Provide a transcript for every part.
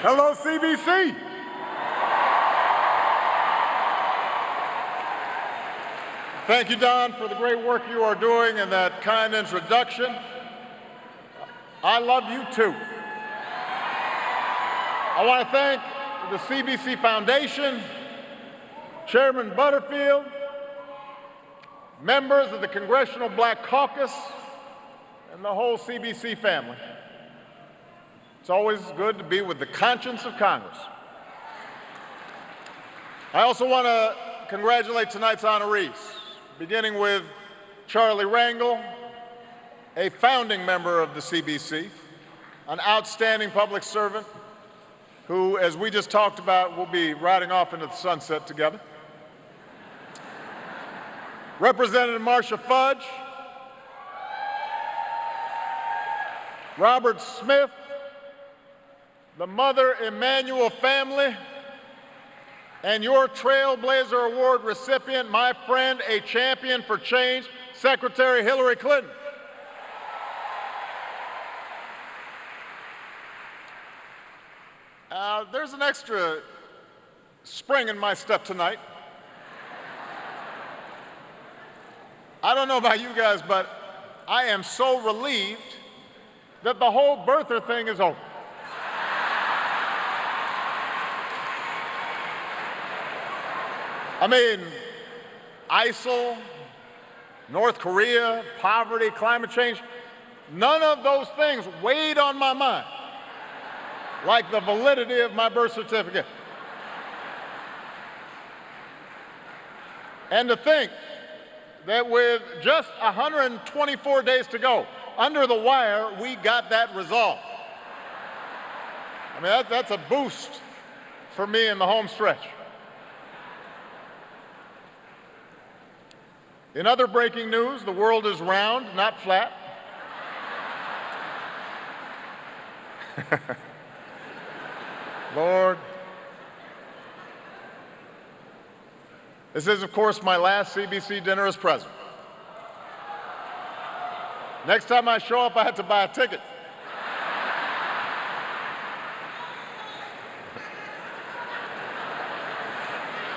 Hello, CBC. Thank you, Don, for the great work you are doing and that kind introduction. I love you, too. I want to thank the CBC Foundation, Chairman Butterfield, members of the Congressional Black Caucus, and the whole CBC family. It's always good to be with the conscience of Congress. I also want to congratulate tonight's honorees, beginning with Charlie Rangel, a founding member of the CBC, an outstanding public servant who, as we just talked about, will be riding off into the sunset together. Representative Marcia Fudge, Robert Smith, the Mother Emanuel family, and your Trailblazer Award recipient, my friend, a champion for change, Secretary Hillary Clinton. There's an extra spring in my step tonight. I don't know about you guys, but I am so relieved that the whole birther thing is over. I mean, ISIL, North Korea, poverty, climate change, none of those things weighed on my mind like the validity of my birth certificate. And to think that with just 124 days to go, under the wire, we got that resolved. I mean, that's a boost for me in the home stretch. In other breaking news, the world is round, not flat. Lord. This is, of course, my last CBC dinner as president. Next time I show up, I have to buy a ticket.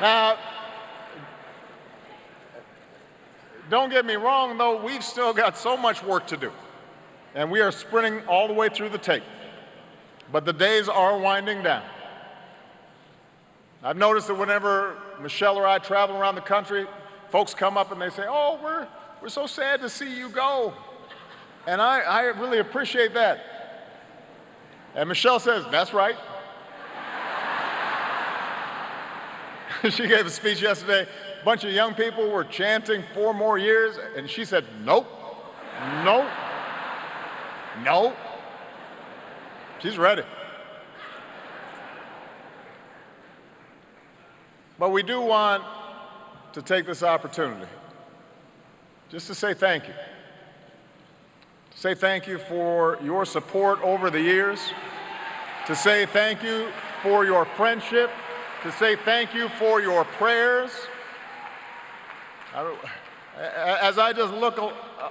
Now, don't get me wrong, though, we've still got so much work to do, and we are sprinting all the way through the tape. But the days are winding down. I've noticed that whenever Michelle or I travel around the country, folks come up and they say, "Oh, we're so sad to see you go." And I really appreciate that. And Michelle says, "That's right." She gave a speech yesterday. A bunch of young people were chanting 4 more years, and she said, "Nope, nope, nope." She's ready. But we do want to take this opportunity just to say thank you. To say thank you for your support over the years. To say thank you for your friendship. To say thank you for your prayers. As I just look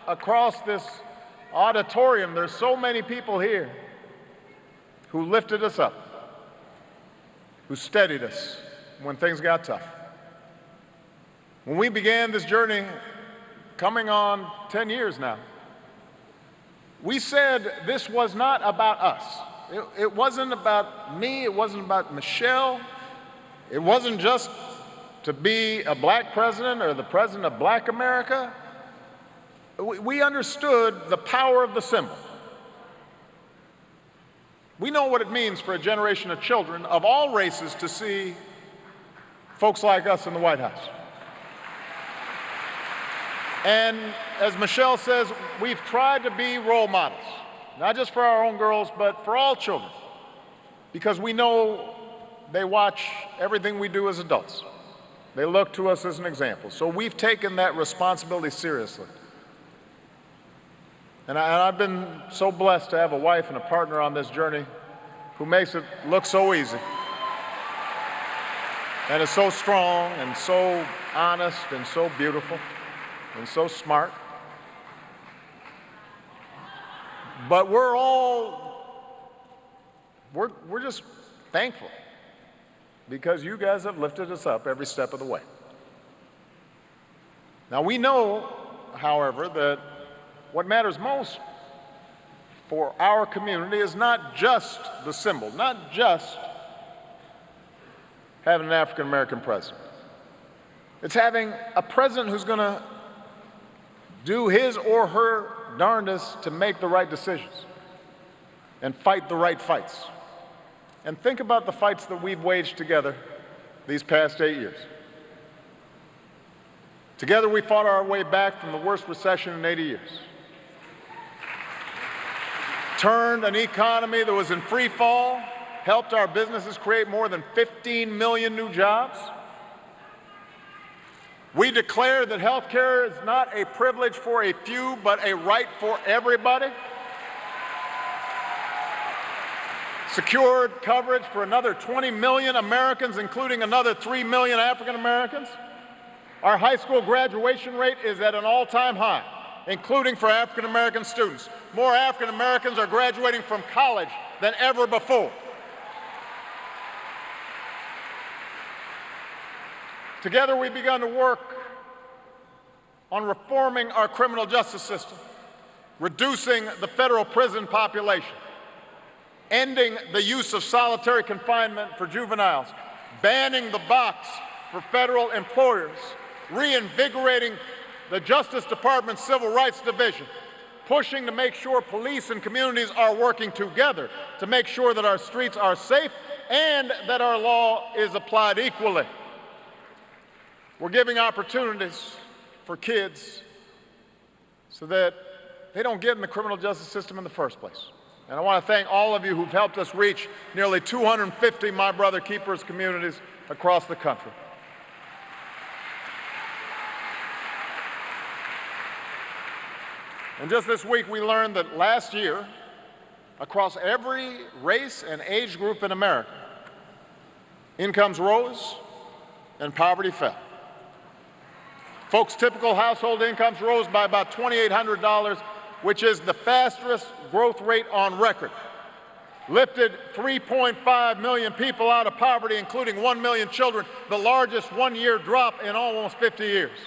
across this auditorium, there's so many people here who lifted us up, who steadied us when things got tough. When we began this journey, coming on 10 years now, we said this was not about us. It wasn't about me, it wasn't about Michelle, it wasn't just to be a black president or the president of black America. We understood the power of the symbol. We know what it means for a generation of children of all races to see folks like us in the White House. And as Michelle says, we've tried to be role models, not just for our own girls, but for all children, because we know they watch everything we do as adults. They look to us as an example. So we've taken that responsibility seriously. And I've been so blessed to have a wife and a partner on this journey who makes it look so easy. And is so strong and so honest and so beautiful and so smart. But we're just thankful, because you guys have lifted us up every step of the way. Now, we know, however, that what matters most for our community is not just the symbol, not just having an African-American president. It's having a president who's going to do his or her darndest to make the right decisions and fight the right fights. And think about the fights that we've waged together these past 8 years. Together, we fought our way back from the worst recession in 80 years. Turned an economy that was in free fall, helped our businesses create more than 15 million new jobs. We declared that health care is not a privilege for a few, but a right for everybody. Secured coverage for another 20 million Americans, including another 3 million African Americans. Our high school graduation rate is at an all-time high, including for African American students. More African Americans are graduating from college than ever before. Together, we've begun to work on reforming our criminal justice system, reducing the federal prison population, ending the use of solitary confinement for juveniles, banning the box for federal employers, reinvigorating the Justice Department's Civil Rights Division, pushing to make sure police and communities are working together to make sure that our streets are safe and that our law is applied equally. We're giving opportunities for kids so that they don't get in the criminal justice system in the first place. And I want to thank all of you who've helped us reach nearly 250 My Brother Keepers communities across the country. And just this week, we learned that last year, across every race and age group in America, incomes rose and poverty fell. Folks' typical household incomes rose by about $2,800, which is the fastest growth rate on record. Lifted 3.5 million people out of poverty, including 1 million children, the largest one-year drop in almost 50 years.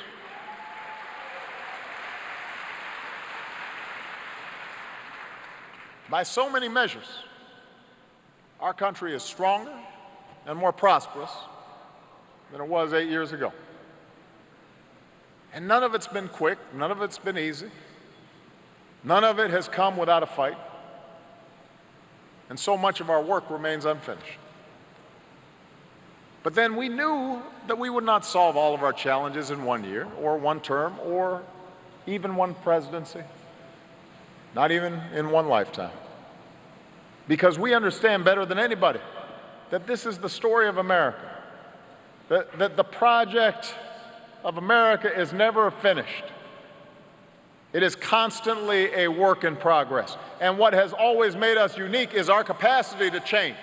By so many measures, our country is stronger and more prosperous than it was 8 years ago. And none of it's been quick, none of it's been easy. None of it has come without a fight. And so much of our work remains unfinished. But then we knew that we would not solve all of our challenges in 1 year, or one term, or even one presidency. Not even in one lifetime. Because we understand better than anybody that this is the story of America. That the project of America is never finished. It is constantly a work in progress. And what has always made us unique is our capacity to change.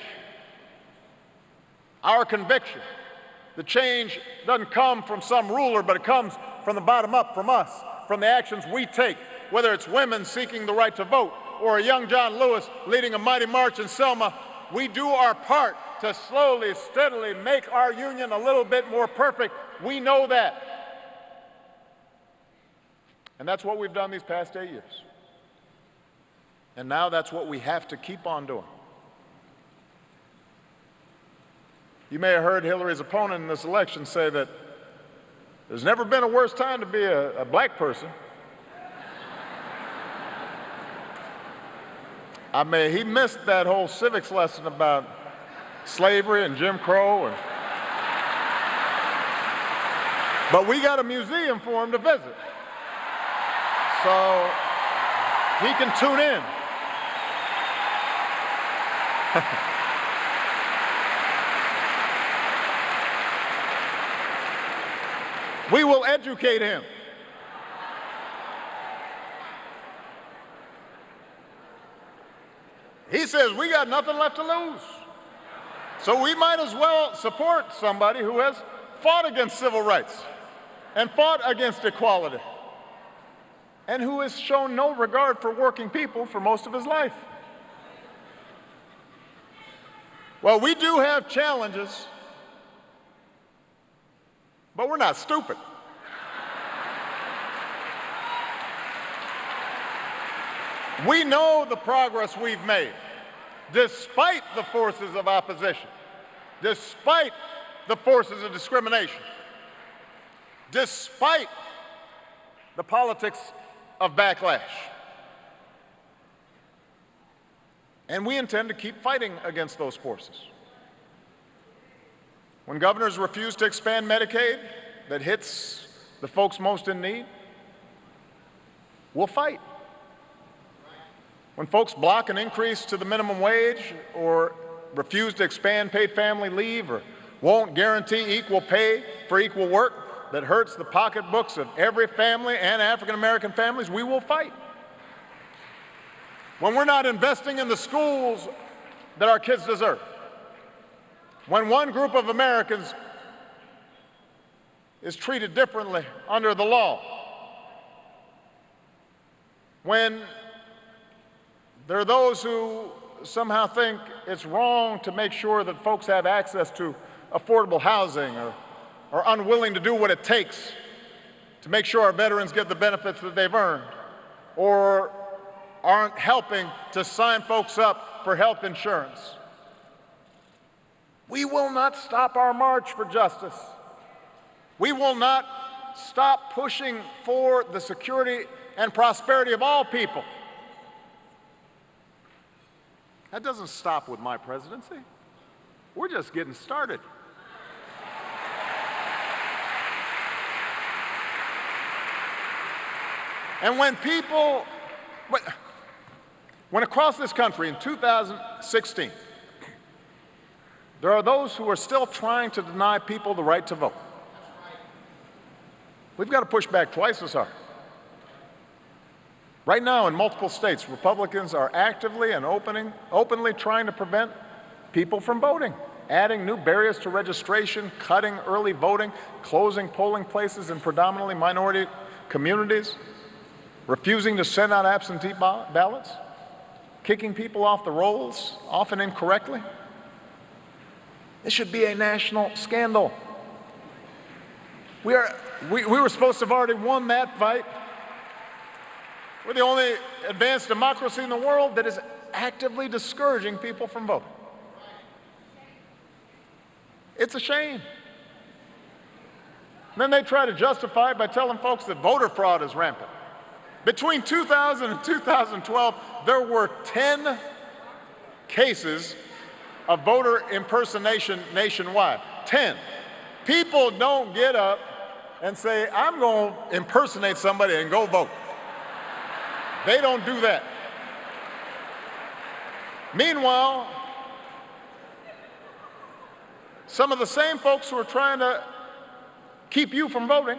Our conviction. The change doesn't come from some ruler, but it comes from the bottom up, from us, from the actions we take, whether it's women seeking the right to vote or a young John Lewis leading a mighty march in Selma. We do our part to slowly, steadily make our union a little bit more perfect. We know that. And that's what we've done these past 8 years. And now that's what we have to keep on doing. You may have heard Hillary's opponent in this election say that there's never been a worse time to be a black person. He missed that whole civics lesson about slavery and Jim Crow. But we got a museum for him to visit. So he can tune in. We will educate him. He says we got nothing left to lose. So we might as well support somebody who has fought against civil rights and fought against equality and who has shown no regard for working people for most of his life. Well, we do have challenges, but we're not stupid. We know the progress we've made, despite the forces of opposition, despite the forces of discrimination, despite the politics of backlash. And we intend to keep fighting against those forces. When governors refuse to expand Medicaid that hits the folks most in need, we'll fight. When folks block an increase to the minimum wage or refuse to expand paid family leave or won't guarantee equal pay for equal work that hurts the pocketbooks of every family and African American families, we will fight. When we're not investing in the schools that our kids deserve, when one group of Americans is treated differently under the law, when there are those who somehow think it's wrong to make sure that folks have access to affordable housing or are unwilling to do what it takes to make sure our veterans get the benefits that they've earned, or aren't helping to sign folks up for health insurance. We will not stop our march for justice. We will not stop pushing for the security and prosperity of all people. That doesn't stop with my presidency. We're just getting started. And when across this country in 2016, there are those who are still trying to deny people the right to vote, we've got to push back twice as hard. Right now, in multiple states, Republicans are actively and openly trying to prevent people from voting, adding new barriers to registration, cutting early voting, closing polling places in predominantly minority communities, refusing to send out absentee ballots, kicking people off the rolls, often incorrectly. This should be a national scandal. We were supposed to have already won that fight. We're the only advanced democracy in the world that is actively discouraging people from voting. It's a shame. And then they try to justify it by telling folks that voter fraud is rampant. Between 2000 and 2012, there were 10 cases of voter impersonation nationwide. 10. People don't get up and say, I'm going to impersonate somebody and go vote. They don't do that. Meanwhile, some of the same folks who are trying to keep you from voting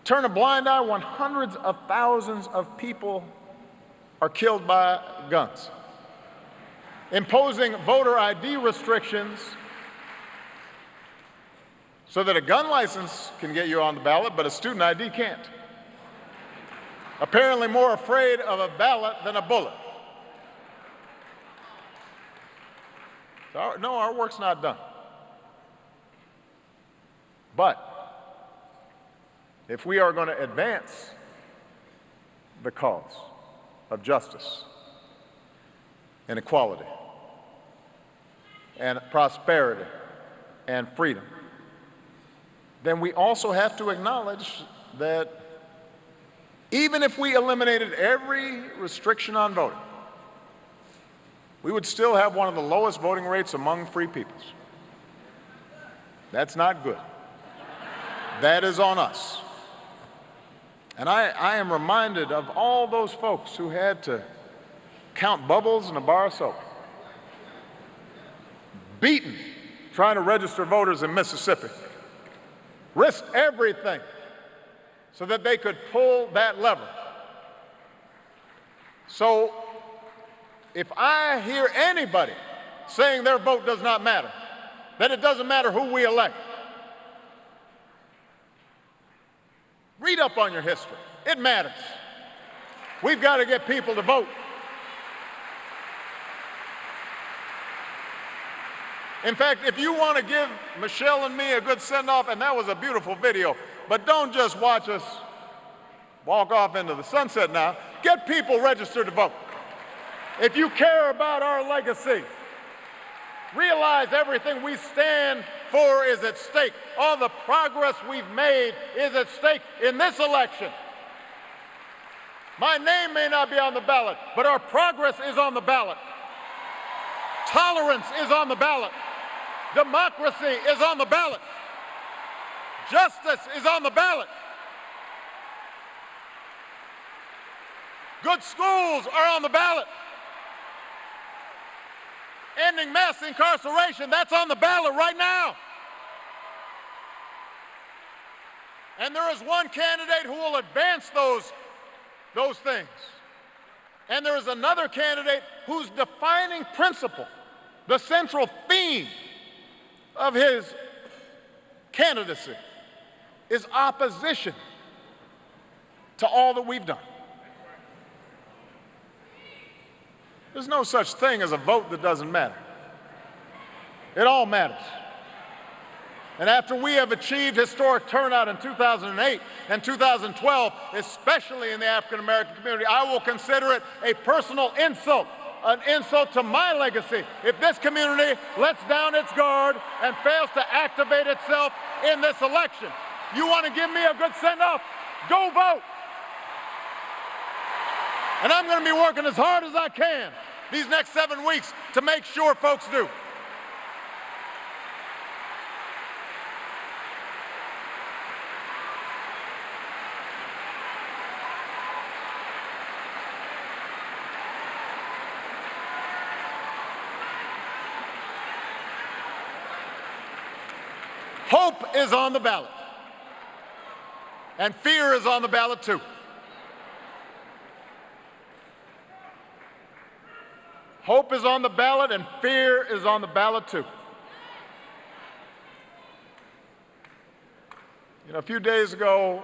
turn a blind eye when hundreds of thousands of people are killed by guns, imposing voter ID restrictions so that a gun license can get you on the ballot, but a student ID can't. Apparently more afraid of a ballot than a bullet. So no, our work's not done. But if we are going to advance the cause of justice and equality and prosperity and freedom, then we also have to acknowledge that even if we eliminated every restriction on voting, we would still have one of the lowest voting rates among free peoples. That's not good. That is on us. And I am reminded of all those folks who had to count bubbles in a bar of soap, beaten trying to register voters in Mississippi, risked everything so that they could pull that lever. So if I hear anybody saying their vote does not matter, that it doesn't matter who we elect, read up on your history. It matters. We've got to get people to vote. In fact, if you want to give Michelle and me a good send-off, and that was a beautiful video, but don't just watch us walk off into the sunset now. Get people registered to vote. If you care about our legacy, realize everything we stand for is at stake. All the progress we've made is at stake in this election. My name may not be on the ballot, but our progress is on the ballot. Tolerance is on the ballot. Democracy is on the ballot. Justice is on the ballot. Good schools are on the ballot. Ending mass incarceration, that's on the ballot right now. And there is one candidate who will advance those things. And there is another candidate whose defining principle, the central theme of his candidacy, is opposition to all that we've done. There's no such thing as a vote that doesn't matter. It all matters. And after we have achieved historic turnout in 2008 and 2012, especially in the African American community, I will consider it a personal insult, an insult to my legacy, if this community lets down its guard and fails to activate itself in this election. You want to give me a good send-off? Go vote. And I'm going to be working as hard as I can these next 7 weeks to make sure folks do. Hope is on the ballot, and fear is on the ballot too. Hope is on the ballot, and fear is on the ballot too. You know, a few days ago,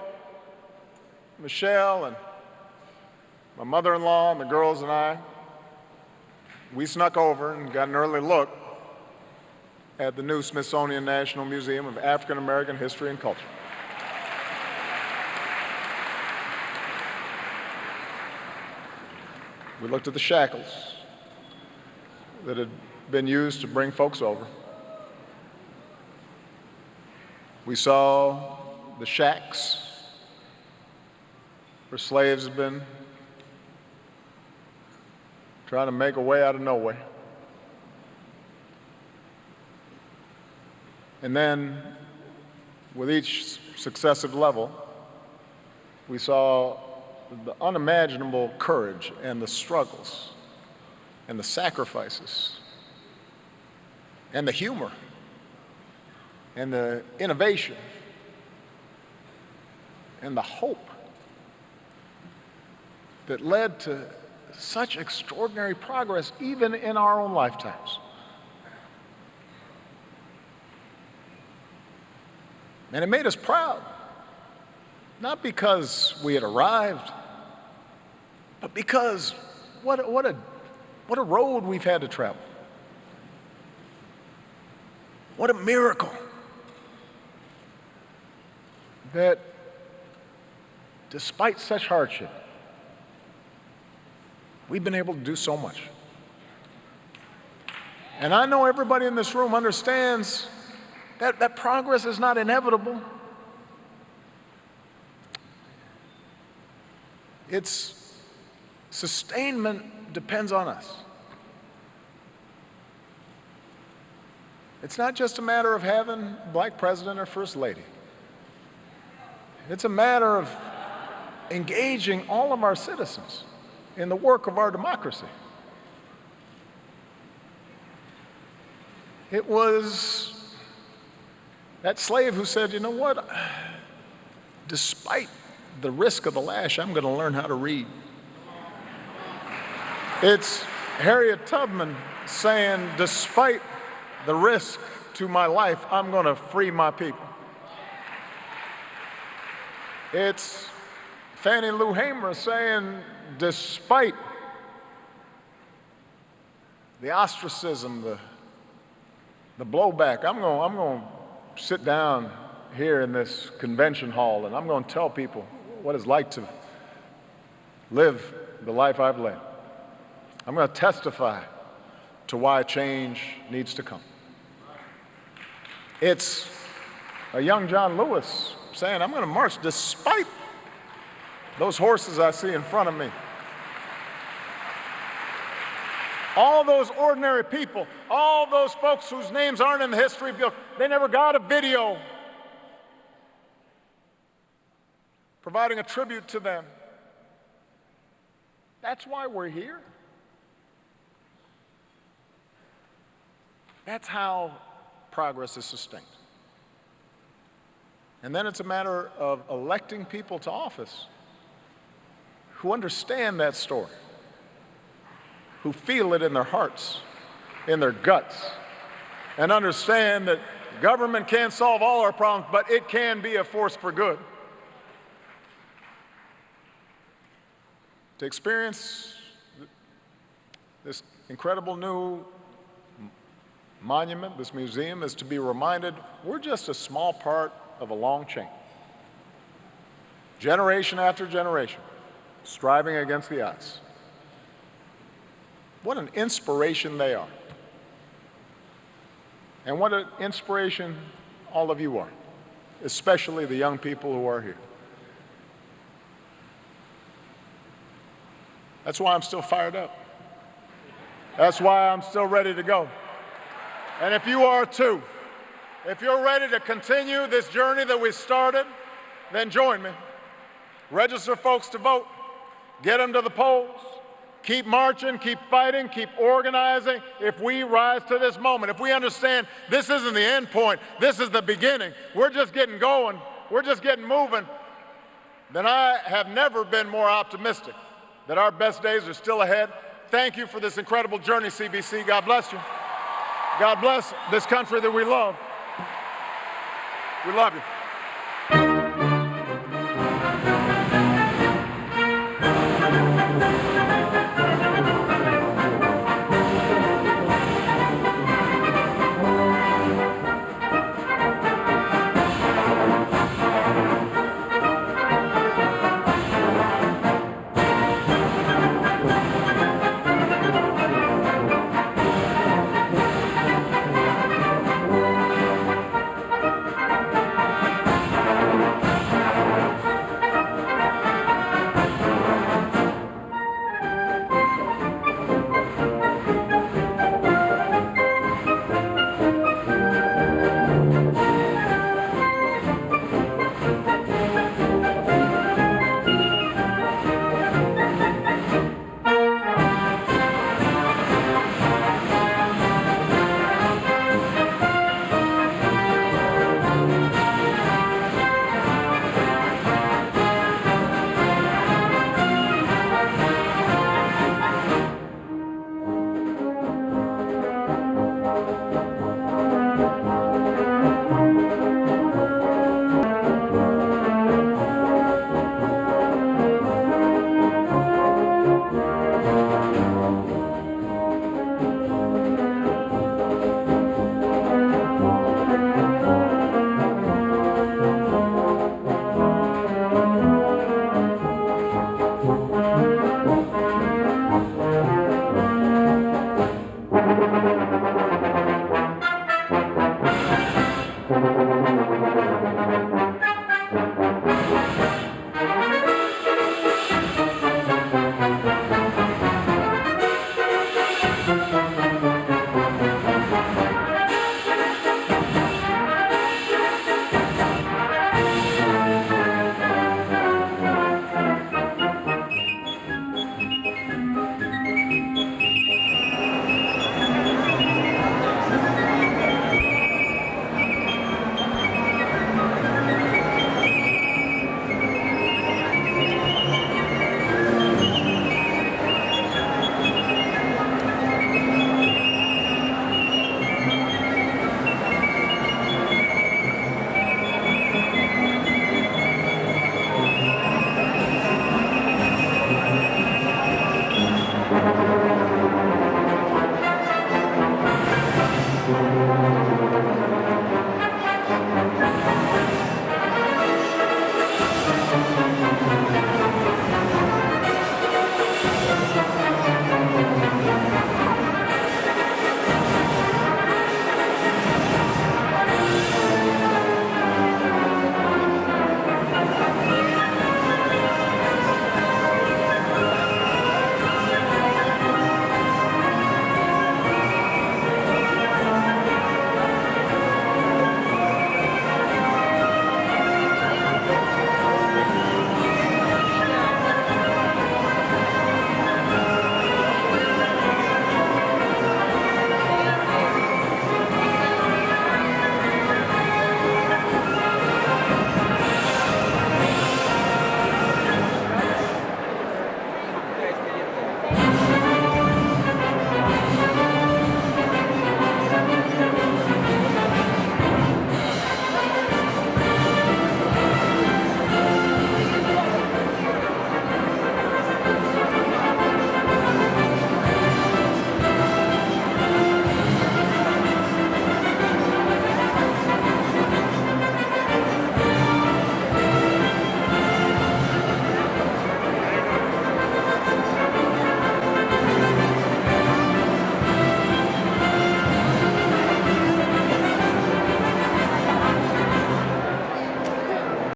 Michelle and my mother-in-law and the girls and I, we snuck over and got an early look at the new Smithsonian National Museum of African American History and Culture. We looked at the shackles that had been used to bring folks over. We saw the shacks where slaves had been trying to make a way out of nowhere. And then, with each successive level, we saw the unimaginable courage and the struggles and the sacrifices and the humor and the innovation and the hope that led to such extraordinary progress even in our own lifetimes. And it made us proud, not because we had arrived, but because what a road we've had to travel. What a miracle that despite such hardship, we've been able to do so much. And I know everybody in this room understands that progress is not inevitable. Its sustainment depends on us. It's not just a matter of having a black president or first lady. It's a matter of engaging all of our citizens in the work of our democracy. It was that slave who said, you know what, despite the risk of the lash, I'm going to learn how to read. It's Harriet Tubman saying, despite the risk to my life, I'm going to free my people. It's Fannie Lou Hamer saying, despite the ostracism, the the blowback. I'm going to sit down here in this convention hall and I'm going to tell people what it's like to live the life I've led. I'm going to testify to why change needs to come. It's a young John Lewis saying, I'm going to march despite those horses I see in front of me. All those ordinary people, all those folks whose names aren't in the history book, they never got a video providing a tribute to them. That's why we're here. That's how progress is sustained. And then it's a matter of electing people to office who understand that story, who feel it in their hearts, in their guts, and understand that government can't solve all our problems, but it can be a force for good. To experience this incredible new monument, this museum, is to be reminded we're just a small part of a long chain. Generation after generation, striving against the odds. What an inspiration they are. And what an inspiration all of you are, especially the young people who are here. That's why I'm still fired up. That's why I'm still ready to go. And if you are too, if you're ready to continue this journey that we started, then join me. Register folks to vote. Get them to the polls. Keep marching, keep fighting, keep organizing. If we rise to this moment, if we understand this isn't the end point, this is the beginning, we're just getting going, we're just getting moving, then I have never been more optimistic that our best days are still ahead. Thank you for this incredible journey, CBC. God bless you. God bless this country that we love. We love you.